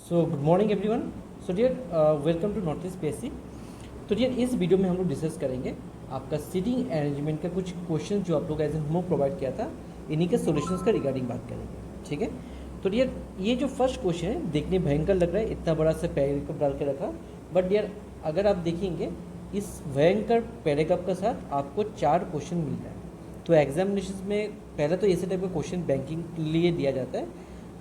So good morning everyone. So dear welcome to North East PSC. तो dear इस video में हम लोग डिस्कस करेंगे आपका सीटिंग अरेंजमेंट का कुछ क्वेश्चन जो आप लोग एज एन होमवर्क प्रोवाइड किया था, इन्हीं के सॉल्यूशंस का रिगार्डिंग बात करेंगे। ठीक है। तो डियर ये जो फर्स्ट क्वेश्चन है देखने भयंकर लग रहा है, इतना बड़ा सा पैराग्राफ डाल के रखा, बट डियर अगर आप देखेंगे इस भयंकर पैराग्राफ के साथ आपको 4 क्वेश्चन मिल रहा है। तो एग्जामिनेशन में पहले तो ऐसे टाइप का क्वेश्चन बैंकिंग के लिए दिया जाता है,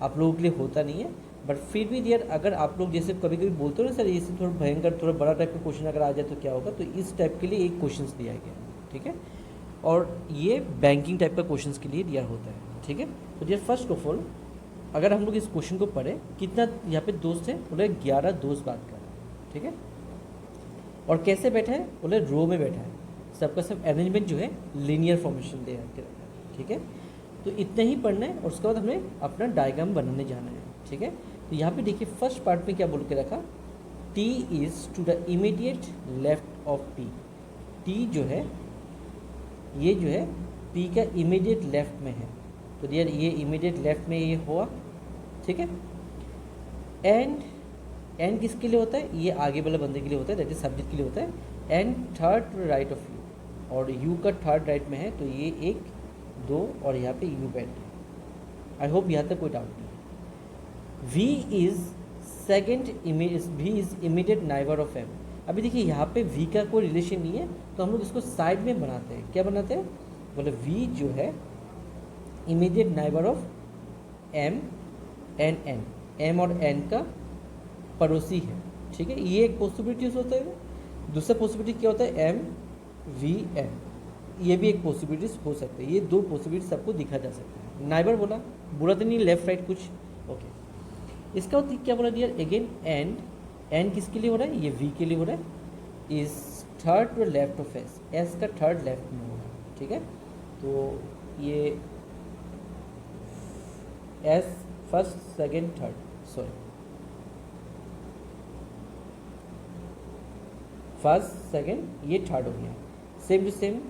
आप लोगों के लिए होता नहीं है, बट फिर भी डियर अगर आप लोग जैसे कभी कभी बोलते हो ना सर इससे थोड़ा भयंकर थोड़ा बड़ा टाइप का क्वेश्चन अगर आ जाए तो क्या होगा, तो इस टाइप के लिए एक क्वेश्चन दिया गया है। ठीक है। और ये बैंकिंग टाइप का क्वेश्चन के लिए दिया होता है। ठीक है। तो डियर फर्स्ट ऑफ ऑल अगर हम लोग इस क्वेश्चन को पढ़ें, कितना यहाँ पे दोस्त है, बोले 11 दोस्त बात कर रहे हैं। ठीक है। और कैसे बैठा है, बोले रो में बैठा है, सबका सब अरेंजमेंट जो है लीनियर फॉर्मेशन दे रखा है। ठीक है। तो इतना ही पढ़ना है और उसके बाद हमें अपना डायग्राम बनाने जाना है। ठीक है। तो यहाँ पे देखिए फर्स्ट पार्ट में क्या बोल के रखा, T is to the immediate left of P. T जो है ये जो है पी का इमीडिएट लेफ्ट में है, तो डियर ये इमीडिएट लेफ्ट में ये हुआ। ठीक है। एंड किसके लिए होता है, ये आगे वाले बंदे के लिए होता है, दैट इज सब्जेक्ट के लिए होता है। And third to right of U, और यू का थर्ड राइट में है, तो ये 1 2 और यहाँ पे यू बैठ है। आई होप यहाँ तक कोई डाउट नहीं। V is second V is immediate neighbour of M। अभी देखिए यहाँ पे V का कोई रिलेशन नहीं है, तो हम लोग इसको साइड में बनाते हैं। क्या बनाते हैं, बोले V जो है immediate neighbour of M and N, M और N का पड़ोसी है। ठीक है, ये एक पॉसिबिलिटीज होता है। दूसरा पॉसिबिलिटी क्या होता है, M V N, ये भी एक पॉसिबिलिटीज हो सकते हैं। ये 2 पॉसिबिलिटीज सबको दिखा जा सकता है। नाइबर बोला, बुरा तो नहीं, लेफ्ट राइट कुछ, ओके। इसका क्या बोला डियर, अगेन एंड किसके लिए हो रहा है, ये V के लिए हो रहा है, is third to left of S, S का थर्ड लेफ्ट में हो रहा है। ठीक है। तो ये S first second third, sorry first second ये थर्ड हो गया। सेम टू सेम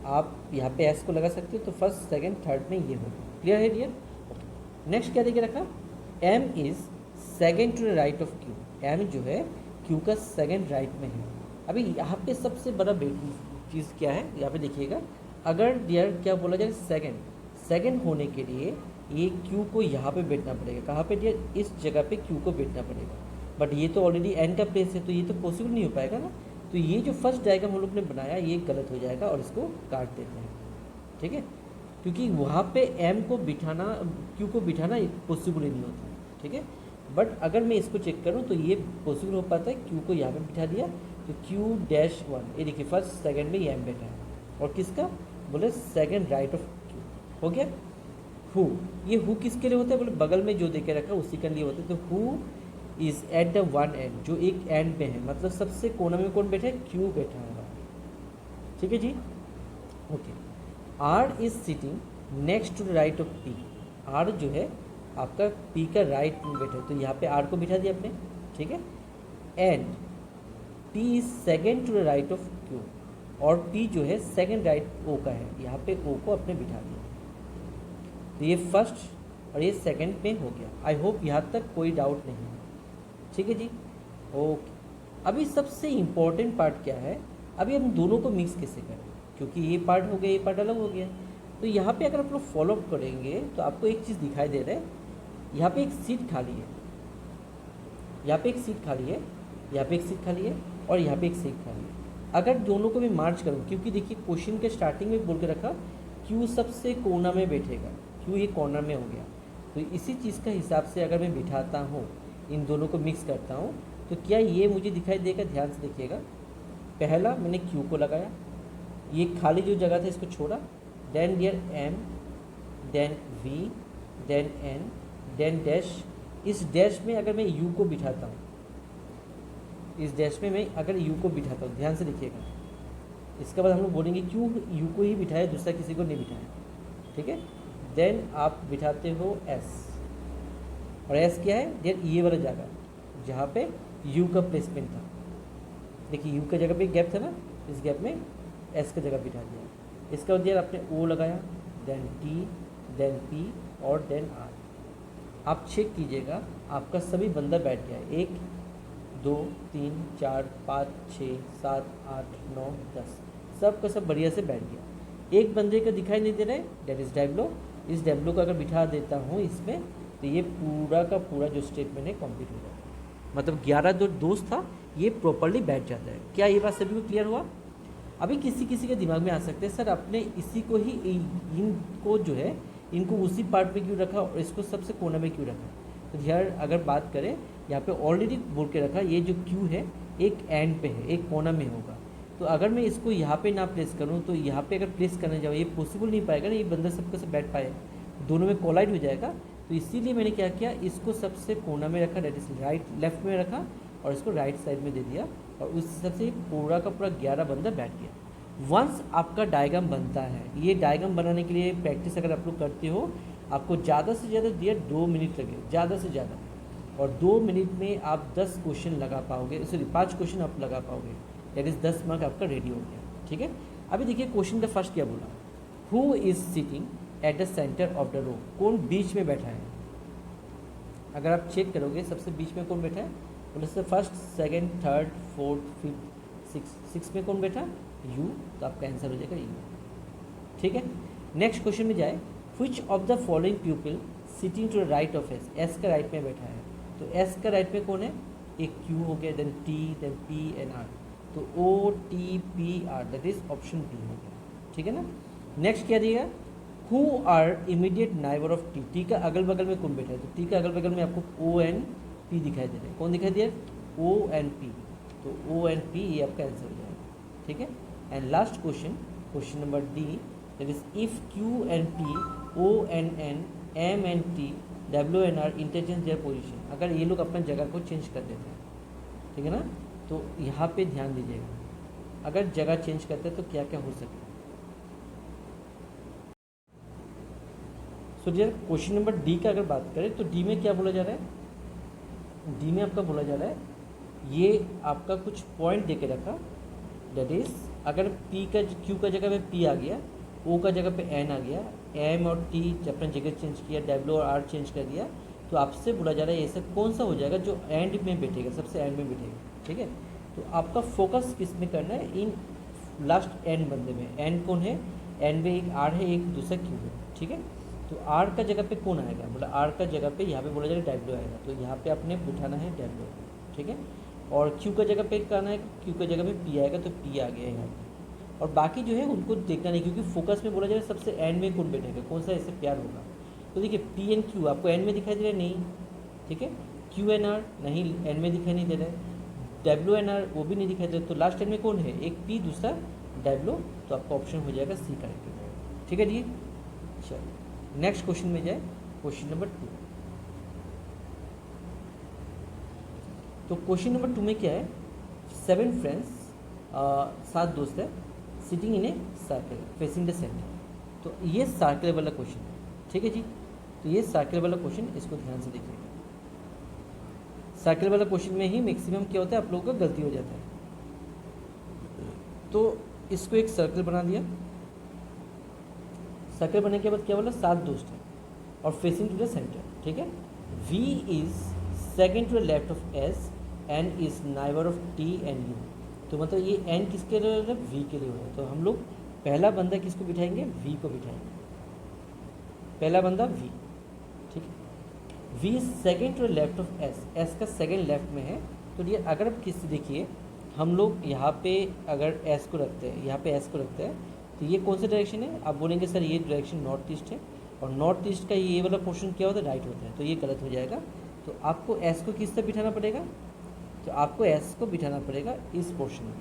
आप यहाँ पे S को लगा सकते हो, तो फर्स्ट सेकेंड थर्ड में ये होगा। क्लियर है डियर। नेक्स्ट क्या देखे रखा, M is second to the right of Q। M जो है Q का सेकेंड राइट में है। अभी यहाँ पे सबसे बड़ा चीज़ क्या है, यहाँ पे देखिएगा, अगर डियर क्या बोला जाए, सेकेंड होने के लिए ये Q को यहाँ पे बैठना पड़ेगा। कहाँ पे डियर, इस जगह पे Q को बैठना पड़ेगा, बट ये तो ऑलरेडी N का प्लेस है, तो ये तो पॉसिबल नहीं हो पाएगा ना। तो ये जो फर्स्ट डायग्राम हम लोग ने बनाया ये गलत हो जाएगा, और इसको काट देते हैं। ठीक है, क्योंकि वहाँ पे M को बिठाना Q को बिठाना पॉसिबल ही नहीं होता। ठीक है, बट अगर मैं इसको चेक करूँ तो ये पॉसिबल हो पाता है। Q को यहाँ पे बिठा दिया तो Q-1, ये देखिए फर्स्ट सेकंड में ये M बैठा है, और किसका बोले सेकंड राइट ऑफ Q हो गया। हु, ये हु किसके लिए होता है, बोले बगल में जो देके रखा उसी के लिए होता है। तो who is at the one and, जो एक एंड में है, मतलब सबसे कोना में कौन बैठा है, Q बैठा है। ठीक है जी, okay. R is sitting next to the right of P। R जो है आपका P का राइट में बैठा है, तो यहाँ पे R को बिठा दिया आपने। ठीक है। And P is second to the right of Q, और P जो है सेकेंड राइट O का है, यहाँ पे O को आपने बिठा दिया। तो ये फर्स्ट और ये सेकेंड में हो गया। आई होप यहाँ तक कोई डाउट नहीं है। ठीक है जी, ओके। अभी सबसे इम्पोर्टेंट पार्ट क्या है, अभी हम दोनों को मिक्स कैसे करें, क्योंकि ये पार्ट हो गया, ये पार्ट अलग हो गया। तो यहाँ पे अगर आप लोग फॉलोअप करेंगे तो आपको एक चीज़ दिखाई दे रहा है, यहाँ पे एक सीट खाली है, यहाँ पे एक सीट खाली है, यहाँ पे एक सीट खाली है, और यहाँ पे एक सीट खाली है। अगर दोनों को मैं मार्च करूँ, क्योंकि देखिए क्वेश्चन के स्टार्टिंग में बोल के रखा Q सबसे कोना में बैठेगा, Q ये कॉर्नर में हो गया। तो इसी चीज़ का हिसाब से अगर मैं बिठाता हूँ, इन दोनों को मिक्स करता हूँ, तो क्या ये मुझे दिखाई देगा, ध्यान से देखिएगा। पहला मैंने Q को लगाया, ये खाली जो जगह था इसको छोड़ा, then dear M, then V, then N, then dash. इस डैश में अगर मैं U को बिठाता हूँ, इस डैश में मैं अगर U को बिठाता हूँ, ध्यान से देखिएगा, इसके बाद हम लोग बोलेंगे क्यों U को ही बिठाया, दूसरा किसी को नहीं बिठाया। ठीक है। देन आप बिठाते हो S, और S क्या है, देन ये वाला जगह जहाँ पे U का प्लेसमेंट था, देखिए U का जगह पे गैप था ना, इस गैप में S का जगह बिठा दिया। इसके बाद आपने O लगाया, देन T, देन P और देन R। आप चेक कीजिएगा आपका सभी बंदा बैठ गया है। 1 2 3 4 5 6 7 8 9 10 सब का सब बढ़िया से बैठ गया। एक बंदे का दिखाई नहीं दे रहा है, डेट इज़ डैब्लो। इस डैब्लो को अगर बिठा देता हूँ इसमें तो ये पूरा का पूरा जो स्टेटमेंट है कंप्लीट हो जाता है। मतलब 11 जो दोस्त था ये प्रॉपरली बैठ जाता है। क्या ये बात सभी को क्लियर हुआ? अभी किसी किसी के दिमाग में आ सकते हैं सर अपने इसी को ही इनको जो है इनको उसी पार्ट में क्यों रखा और इसको सबसे कोना में क्यों रखा। तो यार अगर बात करें यहाँ पे ऑलरेडी बोल के रखा ये जो क्यू है एक एंड पे है, एक कोना में होगा। तो अगर मैं इसको यहाँ पे ना प्लेस करूँ तो यहाँ पे अगर प्लेस करने जाऊँ ये पॉसिबल नहीं पाएगा ना, ये बंदा सबके सब बैठ पाए, दोनों में कोलाइड हो जाएगा। तो इसीलिए मैंने क्या किया, इसको सबसे कोना में रखा, डेट इज राइट लेफ्ट में रखा और इसको राइट साइड में दे दिया और उस हिसाब से पूरा का पूरा 11 बंदा बैठ गया। वंस आपका डायग्राम बनता है, ये डायग्राम बनाने के लिए प्रैक्टिस अगर आप लोग करते हो आपको ज़्यादा से ज़्यादा दिया 2 मिनट लगे, ज़्यादा से ज़्यादा, और 2 मिनट में आप 10 क्वेश्चन लगा पाओगे, सॉरी 5 क्वेश्चन आप लगा पाओगे, दैट इज़ 10 मार्क आपका रेडी हो गया। ठीक है, अभी देखिए क्वेश्चन का फर्स्ट क्या बोला, who is sitting at the centre of the row, कौन बीच में बैठा है। अगर आप चेक करोगे सबसे बीच में कौन बैठा है, बोले sir first second third fourth fifth six में कौन बैठा, यू, तो आपका आंसर हो जाएगा यू। ठीक है, नेक्स्ट क्वेश्चन में जाए, which of the following people sitting to the right of S, S का राइट में बैठा है, तो एस का राइट में कौन है, एक क्यू हो गया, then T, then P and R, तो O T P R, that is option B हो गया। ठीक है ना, नेक्स्ट क्या दिया, who are immediate neighbour of T, T का अगल बगल में कौन बैठा है, तो टी का अगल बगल में आपको ओ एन पी दिखाई दे रहा है, कौन दिखाई दिया, ओ एन पी, तो ओ एन पी ये आपका आंसर हो जाएगा। ठीक है, and last question, question number D, that is if Q and P, O and N, M and T, W and R interchange their position, अगर ये लोग अपना जगह को चेंज कर देते हैं, ठीक है ना, तो यहाँ पे ध्यान दीजिएगा, अगर जगह चेंज करते हैं तो क्या क्या हो सकता है। So dear question number D का अगर बात करें तो डी में क्या बोला जा रहा है, डी में आपका बोला जा रहा है ये आपका कुछ पॉइंट दे के रखा, दैट इज अगर पी का क्यू का जगह पे पी आ गया, ओ का जगह पे एन आ गया, एम और टी अपना जगह चेंज किया, डब्ल्यू और आर चेंज कर दिया, तो आपसे बोला जा रहा है ये सब कौन सा हो जाएगा जो एंड में बैठेगा, सबसे एंड में बैठेगा। ठीक है, तो आपका फोकस किस में करना है, इन लास्ट एंड बंदे में। एंड कौन है, एंड में एक आर है, एक दूसरा क्यू है। ठीक है, तो आर का जगह पे कौन आएगा, बोला आर का जगह पे यहाँ पे बोला जाएगा डब्ल्यू आएगा, तो यहाँ पे आपने बिठाना है डब्ल्यू। ठीक है, और क्यू का जगह पे करना है, क्यू का जगह पे पी आएगा, तो पी आ गया यहाँ पे। और बाकी जो है उनको देखना नहीं, क्योंकि फोकस में बोला जाए सबसे एंड में कौन बैठेगा, कौन सा इससे प्यार होगा। तो देखिए पी एन क्यू आपको एंड में दिखाई दे रहा है, नहीं। ठीक है, क्यू एन आर नहीं, एंड में दिखाई नहीं दे रहा है, डब्ल्यू एन आर वो भी नहीं दिखाई दे रहा, तो लास्ट एंड में कौन है, एक पी दूसरा डब्ल्यू, तो आपका ऑप्शन हो जाएगा सी करेक्ट। ठीक है जी, चलो नेक्स्ट क्वेश्चन में जाए, क्वेश्चन नंबर 2। तो क्वेश्चन नंबर 2 में क्या है, 7 फ्रेंड्स, 7 दोस्त है, sitting in a circle facing the centre. तो ये सर्कल वाला क्वेश्चन है। ठीक है जी, तो ये सर्कल वाला क्वेश्चन, इसको ध्यान से देखिएगा। सर्कल वाला क्वेश्चन में ही मैक्सिमम क्या होता है, आप लोगों का गलती हो जाता है। तो इसको एक सर्कल बना दिया, सर्कल बनने के बाद क्या बोला, 7 दोस्त हैं और फेसिंग टू द सेंटर। ठीक है, V is second to the left of S, N is neighbour of T and U। तो मतलब ये N किसके लिए हो रहा है, V के लिए हो रहा है। तो हम लोग पहला बंदा किसको बिठाएंगे, V को बिठाएंगे, पहला बंदा V। ठीक है, V is second to the left of S, S का सेकेंड लेफ्ट में है। तो ये अगर आप किसी देखिए, हम लोग यहाँ पे अगर S को रखते हैं, यहाँ पे S को रखते हैं, तो ये कौन सा डायरेक्शन है, आप बोलेंगे सर ये डायरेक्शन नॉर्थ ईस्ट है, और नॉर्थ ईस्ट का ये वाला पोर्शन क्या होता है, राइट होता है, तो ये गलत हो जाएगा। तो आपको एस को किस तरह बिठाना पड़ेगा, तो आपको एस को बिठाना पड़ेगा इस पोर्शन में।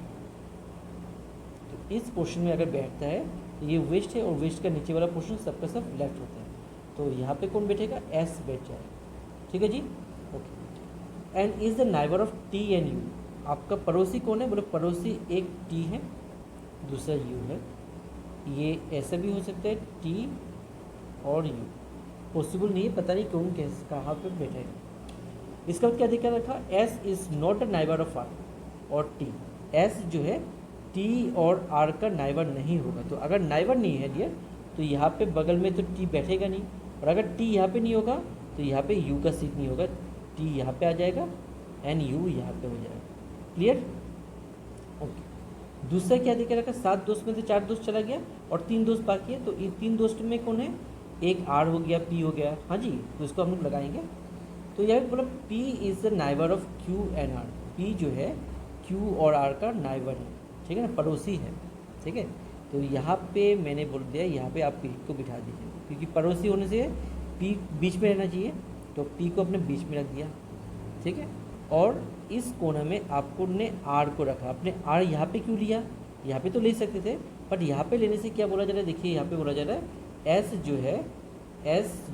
तो इस पोर्शन में अगर बैठता है तो ये वेस्ट है, और वेस्ट का नीचे वाला पोर्शन सबका सब लेफ्ट होता है, तो यहाँ पे कौन बैठेगा, एस बैठ जाएगा। ठीक है जी, okay. And is the neighbour of T and you, आपका पड़ोसी कौन है, बोले पड़ोसी एक टी है, दूसरा यू है। ये ऐसा भी हो सकता है टी और यू, पॉसिबल नहीं है, पता नहीं कौन कहाँ पे बैठेगा। इसका क्या दिक्कत रखा, S is not a neighbour of R और टी, एस जो है टी और आर का नाइबर नहीं होगा। तो अगर नाइबर नहीं है डियर, तो यहाँ पे बगल में तो टी बैठेगा नहीं, और अगर टी यहाँ पे नहीं होगा तो यहाँ पे यू का सीट नहीं होगा, टी यहाँ पे आ जाएगा एंड यू यहाँ पे हो जाएगा। क्लियर? ओके। दूसरा क्या देखे रखा, 7 दोस्त में से 4 दोस्त चला गया और 3 दोस्त बाकी है, तो इन 3 दोस्त में कौन है, एक आर हो गया, पी हो गया, हाँ जी, तो इसको हम लोग लगाएंगे। तो यहाँ पे बोला P is the neighbour of Q and R, P जो है क्यू और आर का नाइबर है, ठीक है ना, पड़ोसी है, ठीक है। तो यहाँ पे मैंने बोल दिया, यहाँ पे आप पी को बिठा दीजिए, क्योंकि पड़ोसी होने से पी बीच में रहना चाहिए, तो पी को अपने बीच में रख दिया, ठीक है। और इस कोना में आपको ने आर को रखा, आपने आर यहाँ पे क्यों लिया, यहाँ पे तो ले सकते थे, बट यहाँ पे लेने से क्या बोला जा रहा है, देखिए यहाँ पे बोला जा रहा है एस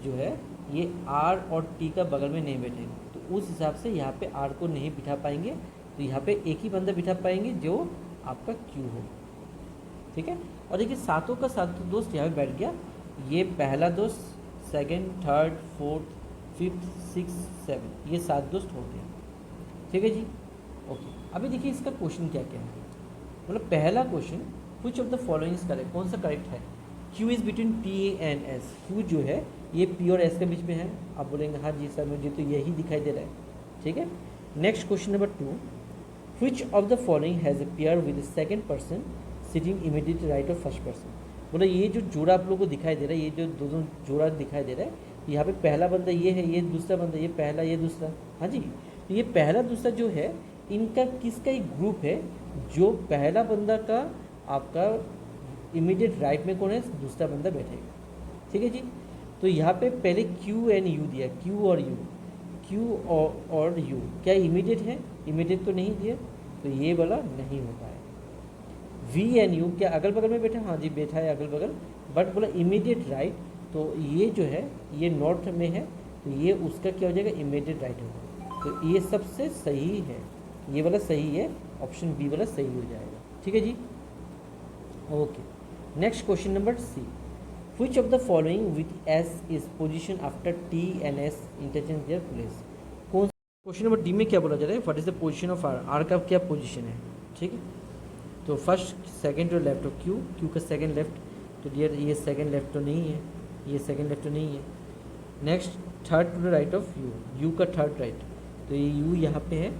जो है ये आर और टी का बगल में नहीं बैठेगा, तो उस हिसाब से यहाँ पे आर को नहीं बिठा पाएंगे, तो यहाँ पे एक ही बंदा बिठा पाएंगे जो आपका क्यू हो, ठीक है। और देखिए सातों का सातों दोस्त यहाँ पे बैठ गया, ये पहला दोस्त, second, third, fourth, fifth, six, seven, ये 7 दोस्त हो गए, ठीक है जी। ओके, अभी देखिए इसका क्वेश्चन क्या क्या है, मतलब पहला question which of the following is correct, कौन सा करेक्ट है। Q is between P and S, Q जो है ये P और S के बीच में है, आप बोलेंगे हाँ जी सर मुझे तो यही दिखाई दे रहा है, ठीक है। Next question number 2, which of the following has a pair with the second person sitting immediate right of first person. बोला ये जो जोड़ा आप लोगों को दिखाई दे रहा है, ये जो दोनों जोड़ा दिखाई दे रहा है, यहाँ पे पहला बंदा ये है, ये दूसरा बंदा, ये पहला ये दूसरा, हाँ जी। तो ये पहला दूसरा जो है इनका किसका एक ग्रुप है, जो पहला बंदा का आपका इमीडिएट राइट में कौन है, दूसरा बंदा बैठेगा, ठीक है जी। तो यहाँ पे पहले Q एंड U दिया, Q और U, Q और U क्या इमीडिएट है, इमीडिएट तो नहीं दिया, तो ये वाला नहीं होता है। V एंड U क्या अगल बगल में बैठा, हाँ जी बैठा है अगल बगल, बट बोला इमीडिएट राइट, तो ये जो है ये नॉर्थ में है, तो ये उसका क्या हो जाएगा, इमीडिएट राइट होगा, तो ये सबसे सही है, ये वाला सही है, ऑप्शन बी वाला सही हो जाएगा, ठीक है जी। Okay, next question number C, which of the following with S is position after T and S interchange their place. कौन, क्वेश्चन नंबर डी में क्या बोला जा रहा है, what is the position of R, R का क्या पोजिशन है, ठीक है। तो first second to left of Q, Q का सेकंड लेफ्ट, तो डियर ये सेकंड लेफ्ट तो नहीं है, ये सेकंड लेफ्ट तो नहीं है। Next third to the right of U, U का थर्ड राइट, तो ये यू यहाँ पे है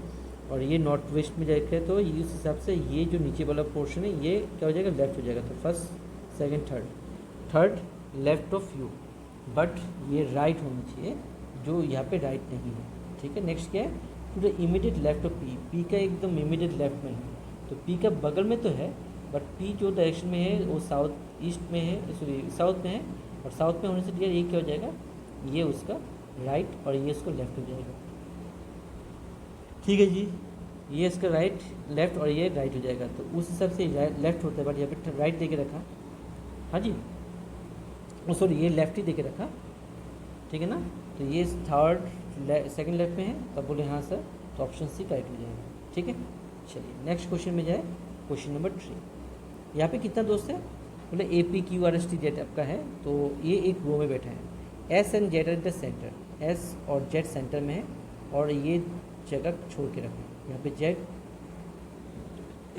और ये नॉर्थ वेस्ट में जाएगा, तो इस हिसाब से ये जो नीचे वाला पोर्शन है ये क्या हो जाएगा, लेफ्ट हो जाएगा। तो first second third left of you, but ये राइट होना चाहिए, जो यहाँ पे राइट नहीं है, ठीक है। नेक्स्ट क्या है, to the immediate left of P, P का एकदम इमीडिएट लेफ्ट में है, तो पी का बगल में तो है, बट पी जो डायरेक्शन में है वो साउथ ईस्ट में है, सॉरी साउथ में है, और साउथ में होने से डियर ये क्या हो जाएगा, ये उसका राइट और ये उसको लेफ्ट हो जाएगा, ठीक है जी। ये इसका राइट लेफ्ट और ये राइट हो जाएगा, तो उस हिसाब से लेफ्ट होता है, बट यहाँ पे राइट दे के रखा, हाँ जी, सॉरी ये लेफ्ट ही दे के रखा, ठीक है ना। तो ये थर्ड सेकंड लेफ्ट में है, तब बोले हाँ सर, तो ऑप्शन सी राइट हो जाएगा, ठीक है। चलिए नेक्स्ट क्वेश्चन में जाए, क्वेश्चन नंबर 3। यहाँ पे कितना दोस्त है, बोले A P Q R S T Z आपका है, तो ये एक रो में बैठा है, S and Z eight the centre, S और जेड सेंटर में है, और ये जगह छोड़ के रखें, यहाँ पे जेड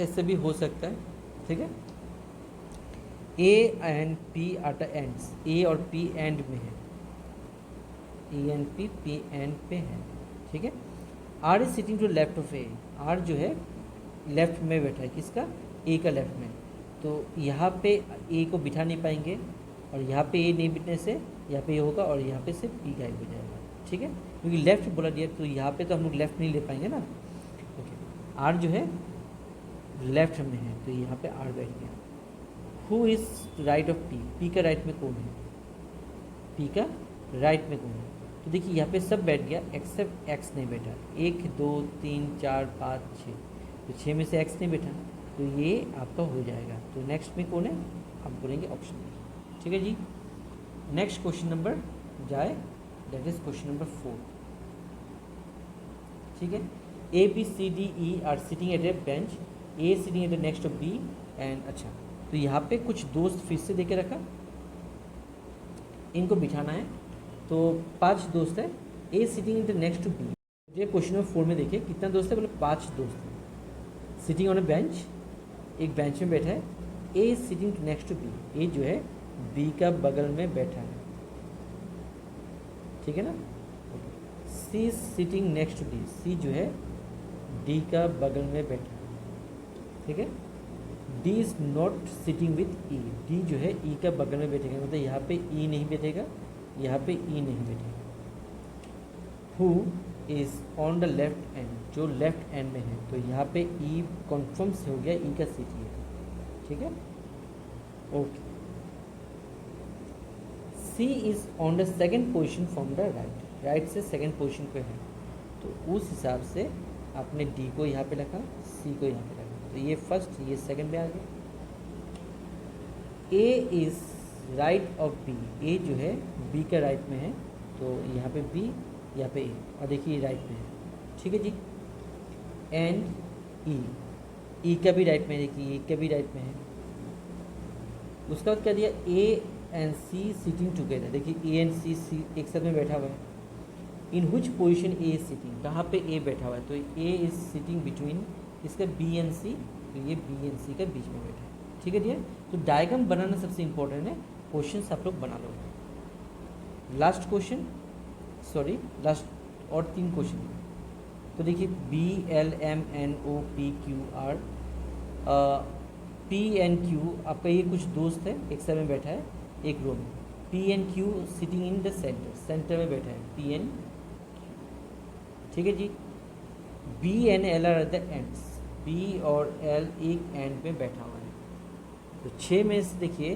ऐसे भी हो सकता है, ठीक है। A and P R the ends, A और पी एंड में है, ए एंड पी एंड पे है, ठीक है। R is sitting to left of A, R जो है लेफ्ट में बैठा है, किसका, ए का लेफ्ट में, तो यहाँ पे ए को बिठा नहीं पाएंगे, और यहाँ पे ए नहीं बिठने से यहाँ पे ए होगा, और यहाँ पे से पी गायब हो जाएगा, ठीक है, क्योंकि लेफ्ट बोला दिया, तो यहाँ पे तो हम लोग लेफ्ट नहीं ले पाएंगे ना। ओके, आर जो है लेफ्ट में है, तो यहाँ पे आर बैठ गया। Who is right of P, P का राइट में कौन है, पी का राइट में कौन है, तो देखिए यहाँ पे सब बैठ गया एक्सेप्ट एक्स नहीं बैठा, 1 2 3 4 5 6, तो 6 में से एक्स नहीं बैठा, तो ये आपका हो जाएगा। तो नेक्स्ट में कौन है, आप बोलेंगे ऑप्शन बी, ठीक है जी। नेक्स्ट क्वेश्चन नंबर जाए, दैट इज क्वेश्चन नंबर 4, ठीक है। A B C D E are sitting at a bench, A sitting at the next of B and, अच्छा तो यहाँ पे कुछ दोस्त फिर से दे के रखा, इनको बिठाना है, तो 5 दोस्त है, A sitting in the next to B. ये क्वेश्चन नंबर 4 में देखिए कितना दोस्त है, बोले 5 दोस्त हैं, सिटिंग ऑन ए बेंच, एक बेंच में बैठा है, A sitting to next to B, A जो है बी का बगल में बैठा है, ठीक है ना। C is sitting next to D, C जो है डी का बगल में बैठा है, ठीक है। D is not sitting with E, D जो है ई का बगल में बैठेगा, मतलब यहाँ पे ई नहीं बैठेगा, यहाँ पे ई नहीं बैठेगा। Who is on the left and, जो लेफ्ट एंड में है, तो यहाँ पे ई कन्फर्म से हो गया ई का सिटी है, ठीक है। Okay, C is on the second position from the right, right से सेकेंड पोजिशन पे है, तो उस हिसाब से आपने डी को यहाँ पे रखा, सी को यहाँ पे रखा, तो ये फर्स्ट ये सेकंड में आ गया। A is right of B, A जो है बी का राइट में है, तो यहाँ पे बी, यहाँ पे ए, और देखिए राइट में है, ठीक है जी। एंड ई, ई का भी राइट में, देखिए ई का भी राइट में है। उसका बाद क्या दिया, A and C sitting together, देखिए ए एंड सी एक साथ में बैठा हुआ है। In which position A is sitting, कहाँ पे ए बैठा हुआ है, तो ए इज सिटिंग बिटवीन इसका बी एंड सी, तो ये बी एंड सी का बीच में बैठा है, ठीक है डियर। तो डायग्राम बनाना सबसे इंपॉर्टेंट है, क्वेश्चंस आप लोग बना लो। लास्ट क्वेश्चन, सॉरी लास्ट और 3 क्वेश्चन, तो देखिए B L M N O P Q R, P N Q आपका ये कुछ दोस्त है, एक साथ में बैठा है एक रो में। P N Q sitting in the centre, centre में बैठा है पी एन, ठीक है जी। B and L are at the ends, B और एल एक एंड में बैठा हुआ है, तो 6 में से देखिए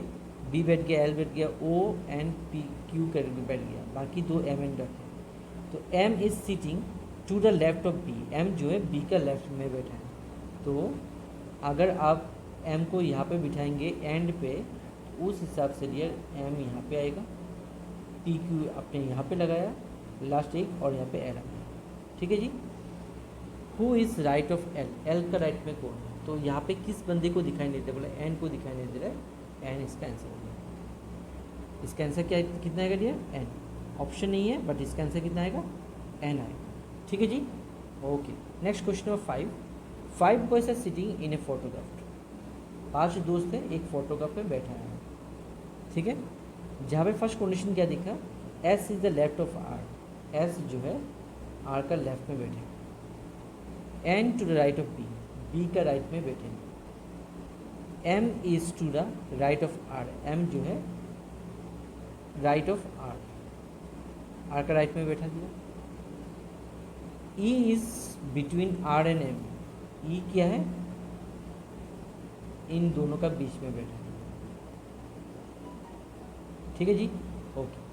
बी बैठ गया, एल बैठ गया, ओ एंड पी क्यू कर बैठ गया, बाकी 2 एम एंड डॉट है। तो M is sitting to the left of B, M जो है बी का लेफ्ट में बैठा है, तो अगर आप एम को यहाँ पे बिठाएंगे एंड पे, तो उस हिसाब से डियर एम यहाँ पे आएगा, पी क्यू आपने यहाँ पे लगाया लास्ट एक, और यहाँ पे एल आया, ठीक है जी। Who is right of L, L का राइट में कौन है, तो यहाँ पे किस बंदे को दिखाई नहीं देता, बोला एन को दिखाई नहीं दे रहा है, एन इसका आंसर हो गया। इसका आंसर क्या कितना आएगा डियर, एन, ऑप्शन नहीं है बट इसका आंसर कितना आएगा, एन आएगा, ठीक है जी। Okay, next question number 5, 5 boys are sitting in a photograph, 5 दोस्त हैं एक फोटोग्राफ में बैठा है, ठीक है। जहाँ पे फर्स्ट कंडीशन क्या दिखा, S is the left of R, S जो है आर का लेफ्ट में बैठे, N to the right of B, B का राइट में बैठे, M is to the right of R, M जो है राइट ऑफ आर, आर का राइट में बैठा दिया। E is between R and M, E क्या है, इन दोनों का बीच में बैठा है, ठीक है जी। ओके,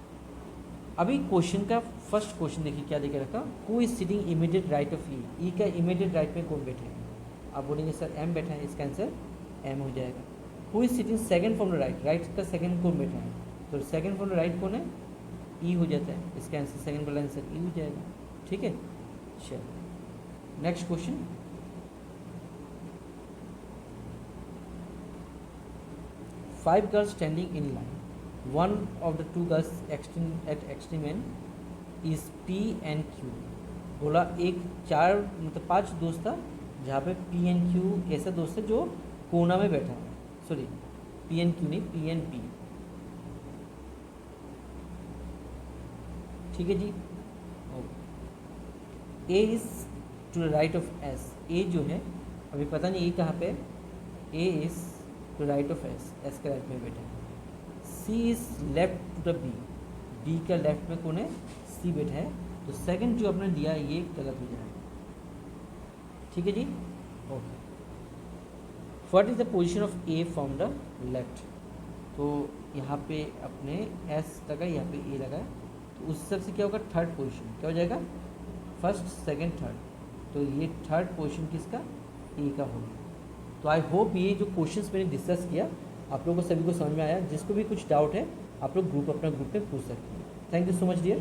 अभी क्वेश्चन का फर्स्ट क्वेश्चन देखिए क्या देके रखा, who is sitting immediate right of E, E का इमीडिएट राइट में कौन बैठे हैं, आप बोलेंगे सर एम बैठा है, इसका आंसर एम हो जाएगा। Who is sitting second from the right, right का सेकंड कौन बैठा है, तो सेकंड फ्रॉम द राइट कौन है, ई हो जाता है, इसका आंसर सेकंड वाला आंसर ई हो जाएगा, ठीक है। चलो next question, five girls standing in line, one of the two girls at extreme end is P and Q, बोला एक 4 मतलब 5 दोस्त था, जहाँ पे P and Q कैसा दोस्त है जो कोना में बैठा है, सॉरी P and Q नहीं, P and P, ठीक है जी। A is to the right of S, A जो है अभी पता नहीं A कहाँ पे है, A is to the right of S, S के राइट में बैठा है। C is left to the B, B का लेफ्ट में कौन है, सी बैठा है, तो सेकंड जो आपने दिया ये गलत हो जाएगा, ठीक है जी। Okay, what is the position of A from the left, तो यहाँ पे अपने एस लगा, यहाँ पे ए लगा, तो उस हिसाब से क्या होगा, थर्ड पोजीशन क्या हो जाएगा, फर्स्ट सेकंड थर्ड, तो ये थर्ड पोजीशन किसका, ए का होगा। तो आई होप ये जो क्वेश्चंस मैंने डिस्कस किया आप लोगों को सभी को समझ में आया, जिसको भी कुछ डाउट है आप लोग अपना ग्रुप में पूछ सकते हैं। Thank you so much dear.